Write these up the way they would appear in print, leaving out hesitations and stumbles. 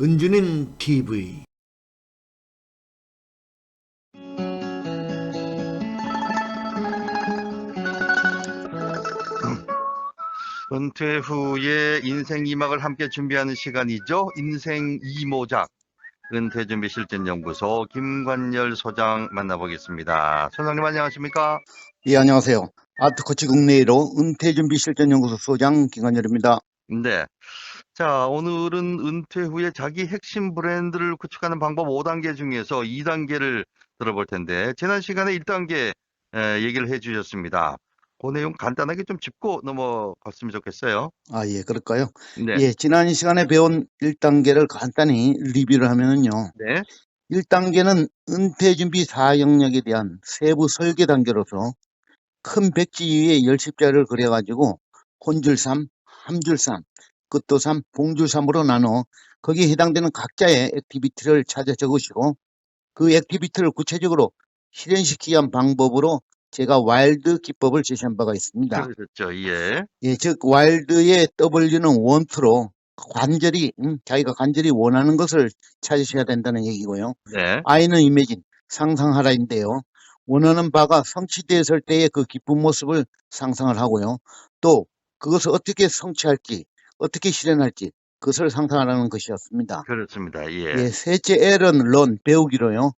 은주는 TV. 은퇴 후에 인생 2막을 함께 준비하는 시간이죠. 인생 2모작. 은퇴준비 실전연구소 김관열 소장 만나보겠습니다. 소장님 안녕하십니까? 예, 안녕하세요. 아트코치 국내로 은퇴준비 실전연구소 소장 김관열입니다. 네. 자, 오늘은 은퇴 후에 자기 핵심 브랜드를 구축하는 방법 5단계 중에서 2단계를 들어볼 텐데, 지난 시간에 1단계 얘기를 해 주셨습니다. 그 내용 간단하게 좀 짚고 넘어갔으면 좋겠어요. 예, 그럴까요? 네. 예, 지난 시간에 배운 1단계를 간단히 리뷰를 하면은요. 네. 1단계는 은퇴준비 4영역에 대한 세부 설계 단계로서 큰 백지 위에 열십자를 그려가지고 혼줄삼, 함줄삼, 끝도삼, 봉줄삼으로 나눠 거기에 해당되는 각자의 액티비티를 찾아 적으시고 그 액티비티를 구체적으로 실현시키기 위한 방법으로 제가 와일드 기법을 제시한 바가 있습니다. 그렇죠. 예. 예, 즉 와일드의 W는 원투로 간절히 자기가 간절히 원하는 것을 찾으셔야 된다는 얘기고요. 네. I는 이미진, 상상하라인데요. 원하는 바가 성취되었을 때의 그 기쁜 모습을 상상을 하고요. 또 그것을 어떻게 성취할지, 어떻게 실현할지 그것을 상상하라는 것이었습니다. 그렇습니다. 예. 예, 셋째 L은 learn, 배우기로요.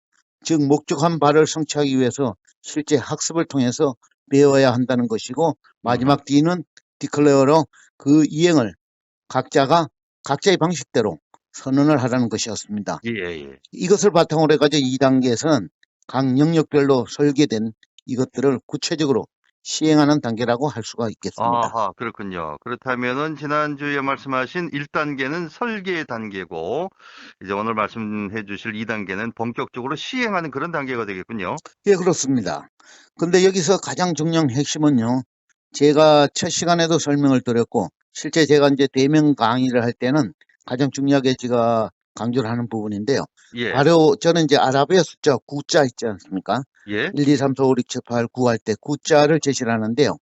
즉 목적한 바를 성취하기 위해서 실제 학습을 통해서 배워야 한다는 것이고, 마지막 D는 declare로 그 이행을 각자의 방식대로 선언을 하라는 것이었습니다. 예, 예. 이것을 바탕으로 해가지고 2단계에서는 각 영역별로 설계된 이것들을 구체적으로 시행하는 단계라고 할 수가 있겠습니다. 아하, 그렇군요. 그렇다면은 지난주에 말씀하신 1단계는 설계 단계고, 이제 오늘 말씀해 주실 2단계는 본격적으로 시행하는 그런 단계가 되겠군요. 예, 그렇습니다. 근데 여기서 가장 중요한 핵심은요. 제가 첫 시간에도 설명을 드렸고, 실제 제가 이제 대면 강의를 할 때는 가장 중요하게 제가 강조를 하는 부분인데요. 예. 바로 저는 이제 아라비아 숫자 9자 있지 않습니까? 예. 1, 2, 3, 4, 5, 6, 7, 8, 9 할 때 9자를 제시를 하는데요.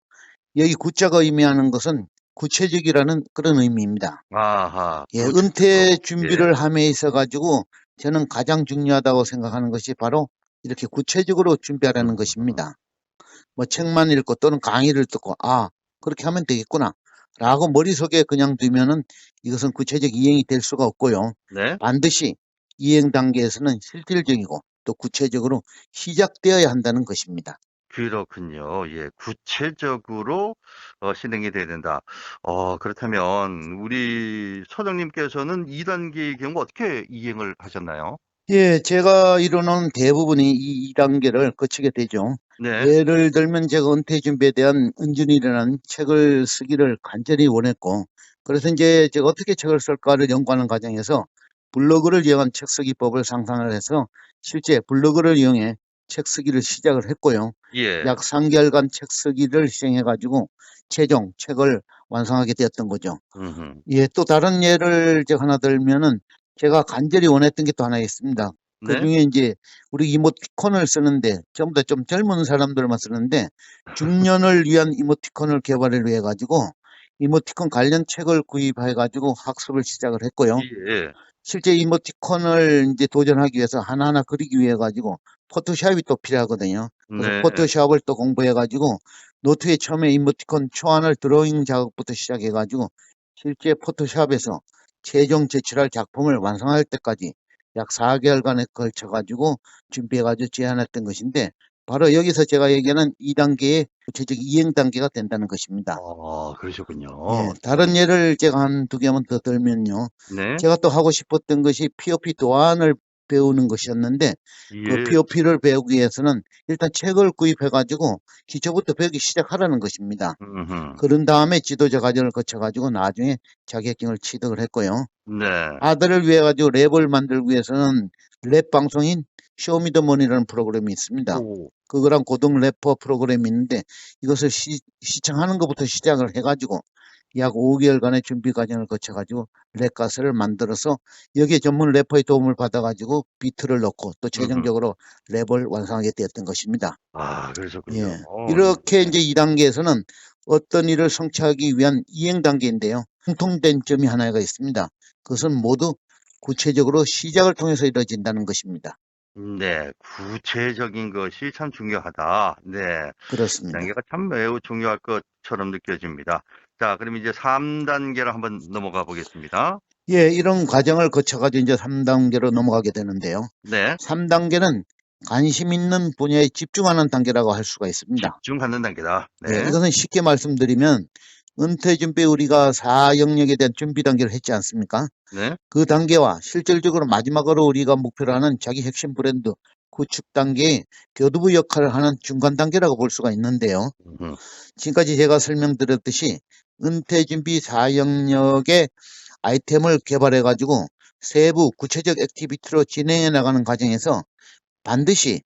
여기 9자가 의미하는 것은 구체적이라는 그런 의미입니다. 아하. 예, 구체적으로. 은퇴 준비를 함에 있어 가지고 저는 가장 중요하다고 생각하는 것이 바로 이렇게 구체적으로 준비하라는 것입니다. 뭐 책만 읽고 또는 강의를 듣고 그렇게 하면 되겠구나 라고 머릿속에 그냥 두면은 이것은 구체적 이행이 될 수가 없고요. 네. 반드시 이행 단계에서는 실질적이고 또 구체적으로 시작되어야 한다는 것입니다. 그렇군요. 예. 구체적으로 실행이 돼야 된다. 그렇다면 우리 소장님께서는 2단계의 경우 어떻게 이행을 하셨나요? 예, 제가 이루는 대부분이 이 2단계를 거치게 되죠. 네. 예를 들면 제가 은퇴 준비에 대한 은준이라는 책을 쓰기를 간절히 원했고, 그래서 이제 제가 어떻게 책을 쓸까를 연구하는 과정에서 블로그를 이용한 책 쓰기법을 상상을 해서 실제 블로그를 이용해 책 쓰기를 시작을 했고요. 예. 약 3개월간 책 쓰기를 시행해가지고 최종 책을 완성하게 되었던 거죠. 음흠. 예, 또 다른 예를 제가 하나 들면은 제가 간절히 원했던 게 또 하나 있습니다. 그 네. 중에 이제 우리 이모티콘을 쓰는데 전부 다 좀 젊은 사람들만 쓰는데 중년을 위한 이모티콘을 개발을 위해 가지고 이모티콘 관련 책을 구입해 가지고 학습을 시작을 했고요. 예. 실제 이모티콘을 이제 도전하기 위해서 하나하나 그리기 위해 가지고 포토샵이 또 필요하거든요. 그래서 네. 포토샵을 또 공부해 가지고 노트에 처음에 이모티콘 초안을 드로잉 작업부터 시작해 가지고 실제 포토샵에서 최종 제출할 작품을 완성할 때까지 약 4개월간에 걸쳐 가지고 준비해 가지고 제안했던 것인데, 바로 여기서 제가 얘기하는 2단계의 구체적 이행 단계가 된다는 것입니다. 그러셨군요. 예, 다른 예를 제가 한 2개만 더 들면요. 네. 제가 또 하고 싶었던 것이 POP 도안을 배우는 것이었는데, 그 예. POP를 배우기 위해서는 일단 책을 구입해 가지고 기초부터 배우기 시작하라는 것입니다. 음흠. 그런 다음에 지도자 과정을 거쳐 가지고 나중에 자격증을 취득을 했고요. 네. 아들을 위해 가지고 랩을 만들기 위해서는 랩 방송인 쇼미더머니라는 프로그램이 있습니다. 오. 그거랑 고등 래퍼 프로그램이 있는데 이것을 시청하는 것부터 시작을 해가지고 약 5개월간의 준비 과정을 거쳐가지고 랩 가사를 만들어서 여기에 전문 래퍼의 도움을 받아가지고 비트를 넣고 또 최종적으로 랩을 완성하게 되었던 것입니다. 그러셨군요. 예, 이렇게 이제 2단계에서는 어떤 일을 성취하기 위한 이행 단계인데요. 공통된 점이 하나가 있습니다. 그것은 모두 구체적으로 시작을 통해서 이루어진다는 것입니다. 네, 구체적인 것이 참 중요하다. 네, 그렇습니다. 2단계가 참 매우 중요할 것처럼 느껴집니다. 자, 그럼 이제 3단계로 한번 넘어가 보겠습니다. 예, 이런 과정을 거쳐가지고 이제 3단계로 넘어가게 되는데요. 네, 3단계는 관심 있는 분야에 집중하는 단계라고 할 수가 있습니다. 집중하는 단계다. 예, 네, 이것은 쉽게 말씀드리면 은퇴 준비 우리가 4영역에 대한 준비 단계를 했지 않습니까? 네, 그 단계와 실질적으로 마지막으로 우리가 목표로 하는 자기 핵심 브랜드 구축 단계의 교두부 역할을 하는 중간 단계라고 볼 수가 있는데요. 음, 지금까지 제가 설명드렸듯이 은퇴 준비 4영역의 아이템을 개발해 가지고 세부 구체적 액티비티로 진행해 나가는 과정에서 반드시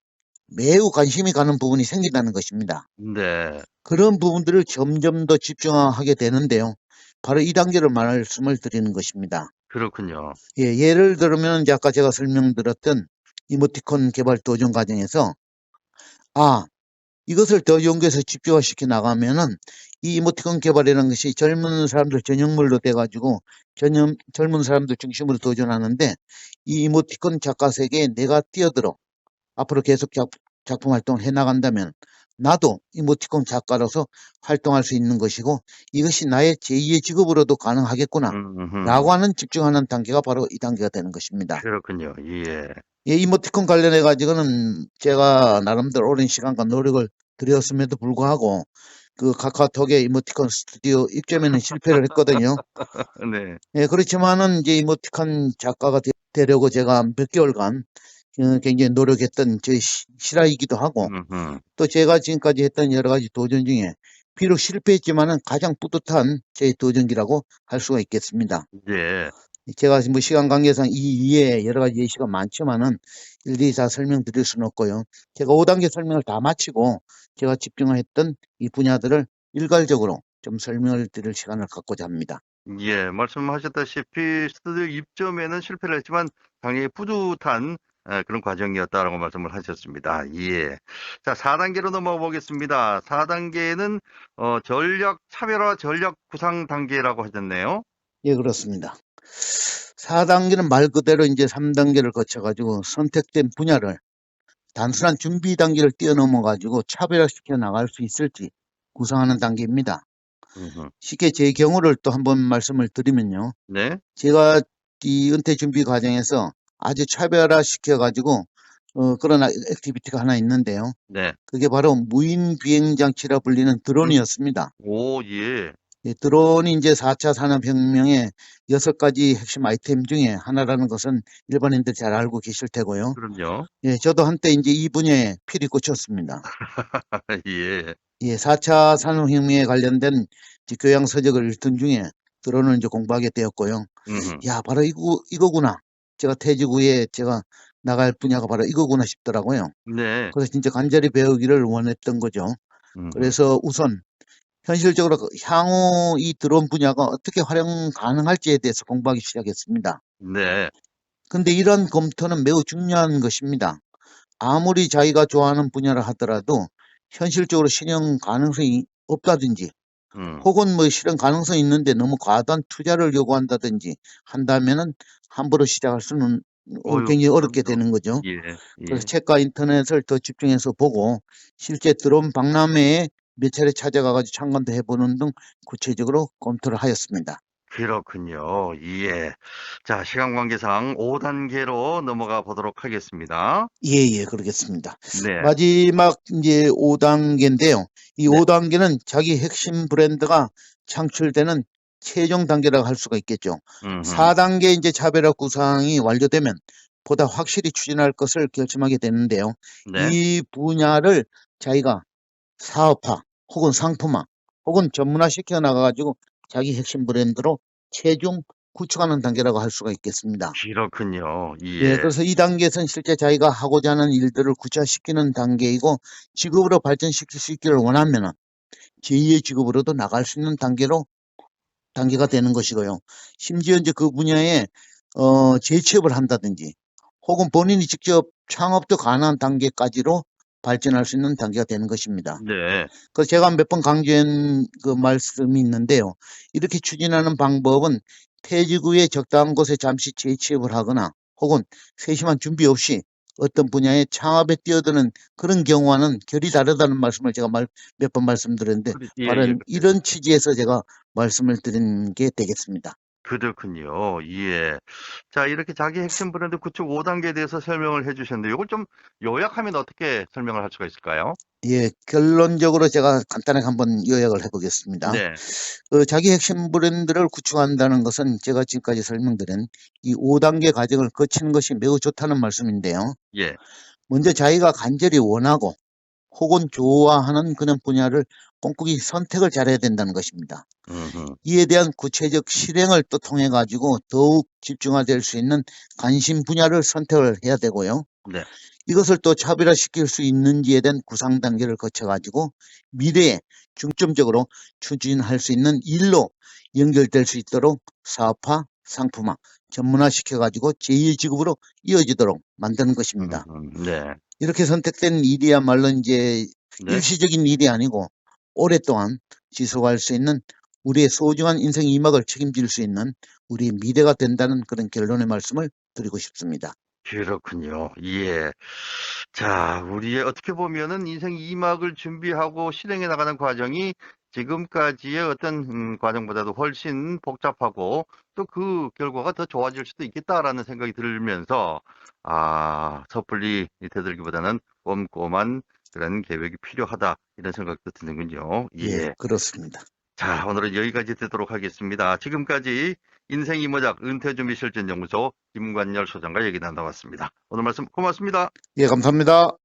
매우 관심이 가는 부분이 생긴다는 것입니다. 네, 그런 부분들을 점점 더 집중하게 되는데요. 바로 이 단계를 말씀을 드리는 것입니다. 그렇군요. 예, 예를 들면 이제 아까 제가 설명드렸던 이모티콘 개발 도전 과정에서 이것을 더 연구해서 집중화시켜 나가면은 이 이모티콘 개발이라는 것이 젊은 사람들 전형물로 돼가지고 젊은 사람들 중심으로 도전하는데 이 이모티콘 작가 세계에 내가 뛰어들어 앞으로 계속 작품 활동을 해 나간다면 나도 이모티콘 작가로서 활동할 수 있는 것이고 이것이 나의 제2의 직업으로도 가능하겠구나 라고 하는 집중하는 단계가 바로 이 단계가 되는 것입니다. 그렇군요. 예, 예, 이모티콘 관련해 가지고는 제가 나름대로 오랜 시간과 노력을 들였음에도 불구하고 그 카카오톡의 이모티콘 스튜디오 입점에는 실패를 했거든요. 네, 예, 그렇지만은 이제 이모티콘 작가가 되려고 제가 몇 개월간 굉장히 노력했던 제 실화이기도 하고 또 제가 지금까지 했던 여러 가지 도전 중에 비록 실패했지만은 가장 뿌듯한 제 도전기라고 할 수가 있겠습니다. 예, 제가 뭐 시간 관계상 이 이외에 여러 가지 예시가 많지만은 일일이 다 설명드릴 수는 없고요. 제가 5단계 설명을 다 마치고 제가 집중했던 이 분야들을 일괄적으로 좀 설명을 드릴 시간을 갖고자 합니다. 예, 말씀하셨다시피 스튜디오 입점에는 실패를 했지만 당연히 뿌듯한 그런 과정이었다라고 말씀을 하셨습니다. 예. 자, 4단계로 넘어가 보겠습니다. 4단계는 전략 차별화 전략 구상 단계라고 하셨네요. 예, 그렇습니다. 4단계는 말 그대로 이제 3단계를 거쳐가지고 선택된 분야를 단순한 준비 단계를 뛰어넘어가지고 차별화시켜 나갈 수 있을지 구상하는 단계입니다. 쉽게 제 경우를 또 한번 말씀을 드리면요. 네, 제가 이 은퇴 준비 과정에서 아주 차별화시켜가지고 그런 액티비티가 하나 있는데요. 네. 그게 바로 무인 비행 장치라 불리는 드론이었습니다. 오, 예. 예, 드론이 이제 4차 산업혁명의 6가지 핵심 아이템 중에 하나라는 것은 일반인들 잘 알고 계실 테고요. 그럼요. 예, 저도 한때 이제 이 분야에 필히 꽂혔습니다. 예. 예, 4차 산업혁명에 관련된 이제 교양 서적을 읽던 중에 드론을 이제 공부하게 되었고요. 야, 바로 이거구나. 제가 퇴직 후에 제가 나갈 분야가 바로 이거구나 싶더라고요. 네. 그래서 진짜 간절히 배우기를 원했던 거죠. 그래서 우선 현실적으로 향후 이 드론 분야가 어떻게 활용 가능할지에 대해서 공부하기 시작했습니다. 네. 근데 이런 검토는 매우 중요한 것입니다. 아무리 자기가 좋아하는 분야라 하더라도 현실적으로 실현 가능성이 없다든지 혹은 뭐 실현 가능성이 있는데 너무 과도한 투자를 요구한다든지 한다면은 함부로 시작할 수는 굉장히 어렵게 되는 거죠. 예. 그래서 책과 인터넷을 더 집중해서 보고 실제 드론 박람회에 몇 차례 찾아가가지고 참관도 해보는 등 구체적으로 검토를 하였습니다. 그렇군요. 예. 자, 시간 관계상 5단계로 넘어가 보도록 하겠습니다. 예, 그러겠습니다. 네. 마지막 이제 5단계인데요. 이 네. 5단계는 자기 핵심 브랜드가 창출되는 최종 단계라고 할 수가 있겠죠. 4단계 이제 차별화 구상이 완료되면 보다 확실히 추진할 것을 결심하게 되는데요. 네. 이 분야를 자기가 사업화 혹은 상품화 혹은 전문화 시켜 나가가지고 자기 핵심 브랜드로 최종 구축하는 단계라고 할 수가 있겠습니다. 그렇군요. 예, 예. 그래서 이 단계에서는 실제 자기가 하고자 하는 일들을 구체화시키는 단계이고 직업으로 발전시킬 수 있기를 원하면은 제2의 직업으로도 나갈 수 있는 단계가 되는 것이고요. 심지어 이제 그 분야에 재취업을 한다든지 혹은 본인이 직접 창업도 가능한 단계까지로 발전할 수 있는 단계가 되는 것입니다. 네. 그래서 제가 몇 번 강조한 그 말씀이 있는데요. 이렇게 추진하는 방법은 퇴직 후에 적당한 곳에 잠시 재취업을 하거나 혹은 세심한 준비 없이 어떤 분야의 창업에 뛰어드는 그런 경우와는 결이 다르다는 말씀을 제가 몇 번 말씀드렸는데 예, 바로 예, 이런 취지에서 제가 말씀을 드린 게 되겠습니다. 그렇군요. 예. 자, 이렇게 자기 핵심 브랜드 구축 5단계에 대해서 설명을 해주셨는데, 이걸 좀 요약하면 어떻게 설명을 할 수가 있을까요? 예, 결론적으로 제가 간단하게 한번 요약을 해보겠습니다. 네, 자기 핵심 브랜드를 구축한다는 것은 제가 지금까지 설명드린 이 5단계 과정을 거치는 것이 매우 좋다는 말씀인데요. 예, 먼저 자기가 간절히 원하고 혹은 좋아하는 그런 분야를 꼼꼼히 선택을 잘해야 된다는 것입니다. 음흠, 이에 대한 구체적 실행을 또 통해 가지고 더욱 집중화될 수 있는 관심 분야를 선택을 해야 되고요. 네, 이것을 또 차별화시킬 수 있는지에 대한 구상 단계를 거쳐 가지고 미래에 중점적으로 추진할 수 있는 일로 연결될 수 있도록 사업화, 상품화, 전문화시켜 가지고 제2직업으로 이어지도록 만드는 것입니다. 네, 이렇게 선택된 일이야말로 이제 네. 일시적인 일이 아니고 오랫동안 지속할 수 있는 우리의 소중한 인생 2막을 책임질 수 있는 우리의 미래가 된다는 그런 결론의 말씀을 드리고 싶습니다. 그렇군요. 예. 자, 우리의 어떻게 보면은 인생 2막을 준비하고 실행해 나가는 과정이 지금까지의 어떤 과정보다도 훨씬 복잡하고 또 그 결과가 더 좋아질 수도 있겠다라는 생각이 들면서 섣불리 되들기보다는 꼼꼼한 그런 계획이 필요하다 이런 생각도 드는군요. 예, 예. 그렇습니다. 자, 오늘은 여기까지 듣도록 하겠습니다. 지금까지 인생 이모작 은퇴준비 실전연구소 김관열 소장과 얘기 나눠봤습니다. 오늘 말씀 고맙습니다. 예, 감사합니다.